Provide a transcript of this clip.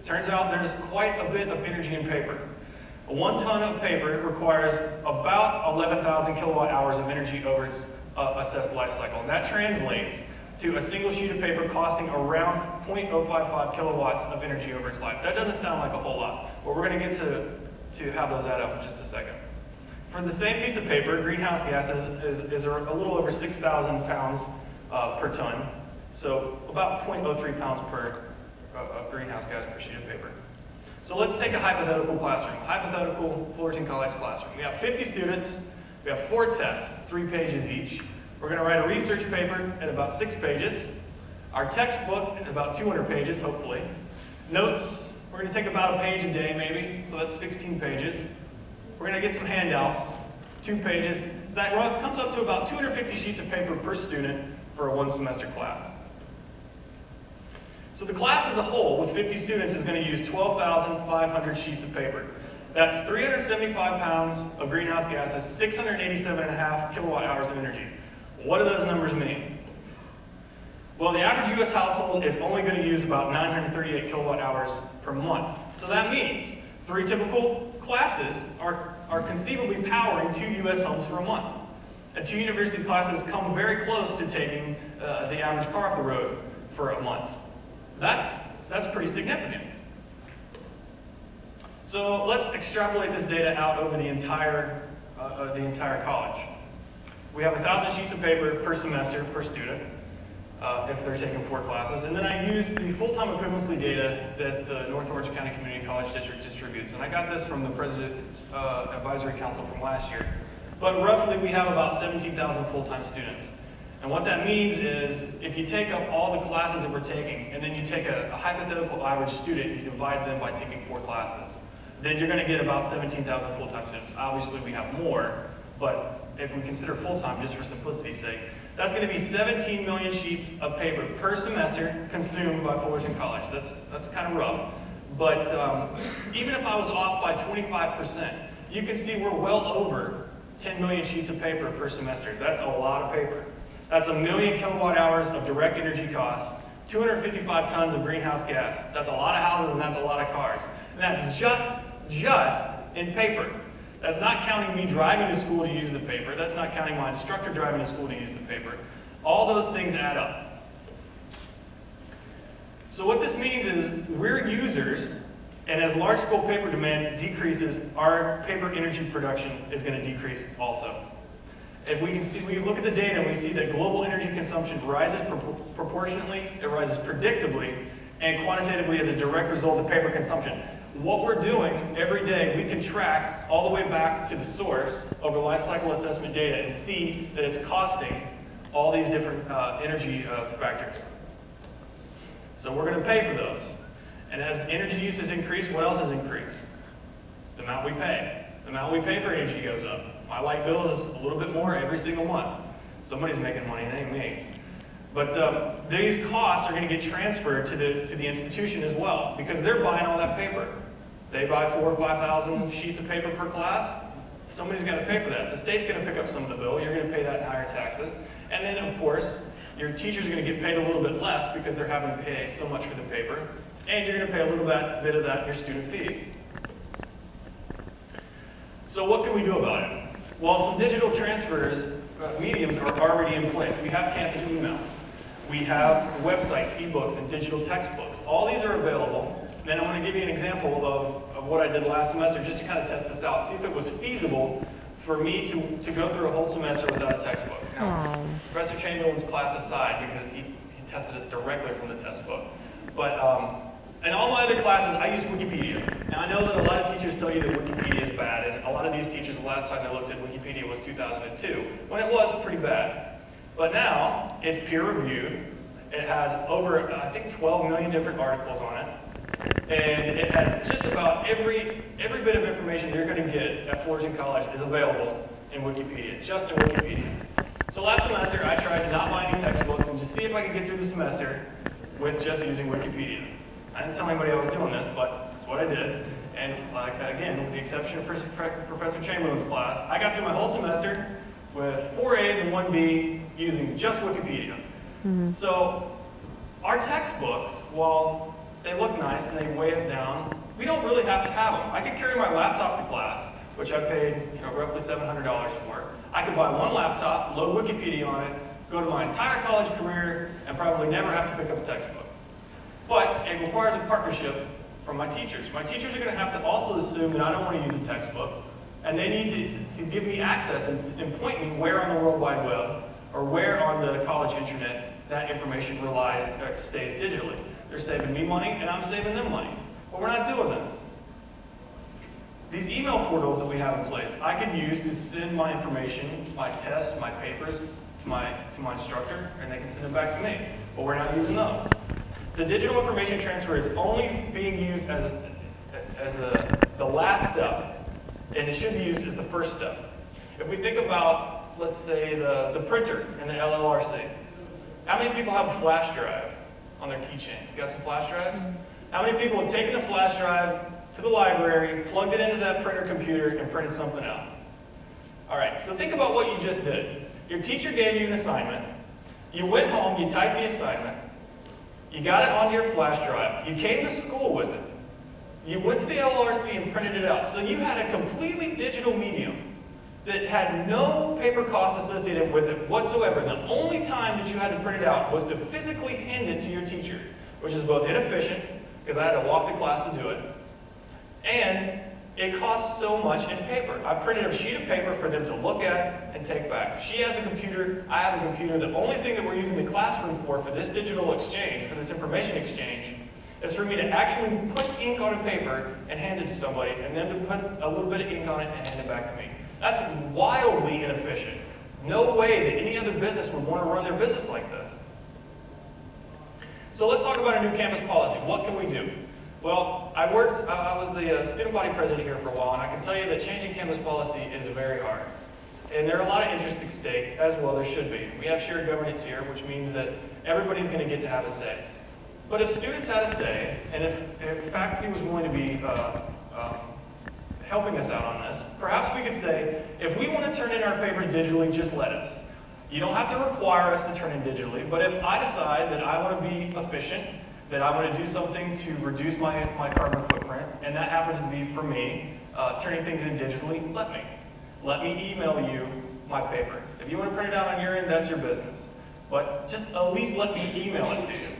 It turns out there's quite a bit of energy in paper. 1 ton of paper requires about 11,000 kilowatt hours of energy over its assessed life cycle. And that translates to a single sheet of paper costing around 0.055 kilowatts of energy over its life. That doesn't sound like a whole lot, but we're going to get to have those add up in just a second. For the same piece of paper, greenhouse gases is a little over 6,000 pounds per ton, so about 0.03 pounds per of greenhouse gas per sheet of paper. So let's take a hypothetical classroom, a hypothetical Fullerton College classroom. We have 50 students, we have 4 tests, 3 pages each. We're going to write a research paper at about 6 pages, our textbook at about 200 pages, hopefully. Notes, we're going to take about a page a day maybe, so that's 16 pages. We're going to get some handouts, 2 pages. So that comes up to about 250 sheets of paper per student for a 1 semester class. So the class as a whole, with 50 students, is going to use 12,500 sheets of paper. That's 375 pounds of greenhouse gases, 687.5 kilowatt hours of energy. What do those numbers mean? Well, the average U.S. household is only going to use about 938 kilowatt hours per month. So that means 3 typical classes are conceivably powering 2 U.S. homes for a month. And 2 university classes come very close to taking the average car off the road for a month. That's pretty significant. So let's extrapolate this data out over the entire college. We have 1,000 sheets of paper per semester per student, if they're taking 4 classes. And then I used the full-time equivalency data that the North Orange County Community College District distributes. And I got this from the President's Advisory Council from last year. But roughly, we have about 17,000 full-time students. And what that means is, if you take up all the classes that we're taking, and then you take a hypothetical average student, you divide them by taking 4 classes, then you're going to get about 17,000 full-time students. Obviously, we have more, but if we consider full-time, just for simplicity's sake, that's going to be 17 million sheets of paper per semester consumed by Fullerton College. That's kind of rough. But even if I was off by 25%, you can see we're well over 10 million sheets of paper per semester. That's a lot of paper. That's 1 million kilowatt hours of direct energy costs, 255 tons of greenhouse gas. That's a lot of houses and that's a lot of cars. And that's just in paper. That's not counting me driving to school to use the paper. That's not counting my instructor driving to school to use the paper. All those things add up. So what this means is we're users, and as large-scale paper demand decreases, our paper energy production is going to decrease also. If we can see, we look at the data and we see that global energy consumption rises proportionately, it rises predictably, and quantitatively as a direct result of paper consumption. What we're doing every day, we can track all the way back to the source over life cycle assessment data and see that it's costing all these different energy factors. So we're going to pay for those. And as energy use has increased, what else has increased? The amount we pay. The amount we pay for energy goes up. My light bill is a little bit more every single month. Somebody's making money, it ain't me. But these costs are going to get transferred to the institution as well, because they're buying all that paper. They buy 4,000 or 5,000 sheets of paper per class. Somebody's got to pay for that. The state's going to pick up some of the bill. You're going to pay that in higher taxes. And then, of course, your teachers are going to get paid a little bit less because they're having to pay so much for the paper. And you're going to pay a little bit of that in your student fees. So what can we do about it? Well, some digital transfers mediums are already in place. We have campus email. We have websites, ebooks, and digital textbooks. All these are available. And I'm going to give you an example of what I did last semester just to kind of test this out, see if it was feasible for me to go through a whole semester without a textbook. Now, Professor Chamberlain's class aside, because he tested us directly from the textbook. But in all my other classes, I use Wikipedia. Now, I know that a lot of teachers tell you that Wikipedia is bad, and a lot of these teachers, the last time they looked at Wikipedia was 2002, when it was pretty bad. But now, it's peer-reviewed. It has over, I think, 12 million different articles on it. And it has just about every bit of information you're going to get at Fullerton College is available in Wikipedia, just in Wikipedia. So last semester, I tried to not buy any textbooks and just see if I could get through the semester with just using Wikipedia. I didn't tell anybody I was doing this, but that's what I did. And again, with the exception of Professor Chamberlain's class, I got through my whole semester with 4 A's and 1 B using just Wikipedia. So our textbooks, while they look nice and they weigh us down. We don't really have to have them. I could carry my laptop to class, which I paid roughly $700 for. I could buy one laptop, load Wikipedia on it, go to my entire college career, and probably never have to pick up a textbook. But it requires a partnership from my teachers. My teachers are going to have to also assume that I don't want to use a textbook, and they need to give me access and point me where on the World Wide Web or where on the college internet that information stays digitally. They're saving me money, and I'm saving them money. But we're not doing this. These email portals that we have in place, I could use to send my information, my tests, my papers, to my instructor, and they can send it back to me. But we're not using those. The digital information transfer is only being used as the last step, and it should be used as the first step. If we think about, let's say, the printer and the LLRC, how many people have a flash drive on their keychain? You got some flash drives? How many people have taken a flash drive to the library, plugged it into that printer computer, and printed something out? All right, so think about what you just did. Your teacher gave you an assignment. You went home, you typed the assignment. You got it onto your flash drive. You came to school with it. You went to the LRC and printed it out. So you had a completely digital medium that had no paper costs associated with it whatsoever. The only time that you had to print it out was to physically hand it to your teacher, which is both inefficient, because I had to walk to class to do it, and it costs so much in paper. I printed a sheet of paper for them to look at and take back. She has a computer, I have a computer. The only thing that we're using the classroom for this digital exchange, for this information exchange, is for me to actually put ink on a paper and hand it to somebody, and then to put a little bit of ink on it and hand it back to me. That's wildly inefficient. No way that any other business would want to run their business like this. So let's talk about a new campus policy. What can we do? Well, I was the student body president here for a while, and I can tell you that changing campus policy is very hard. And there are a lot of interests at stake, as well there should be. We have shared governance here, which means that everybody's going to get to have a say. But if students had a say, and if faculty was willing to be helping us out on this, perhaps we could say, if we want to turn in our papers digitally, just let us. You don't have to require us to turn in digitally, but if I decide that I want to be efficient, that I want to do something to reduce my carbon footprint, and that happens to be, for me, turning things in digitally, let me. Let me email you my paper. If you want to print it out on your end, that's your business. But just at least let me email it to you.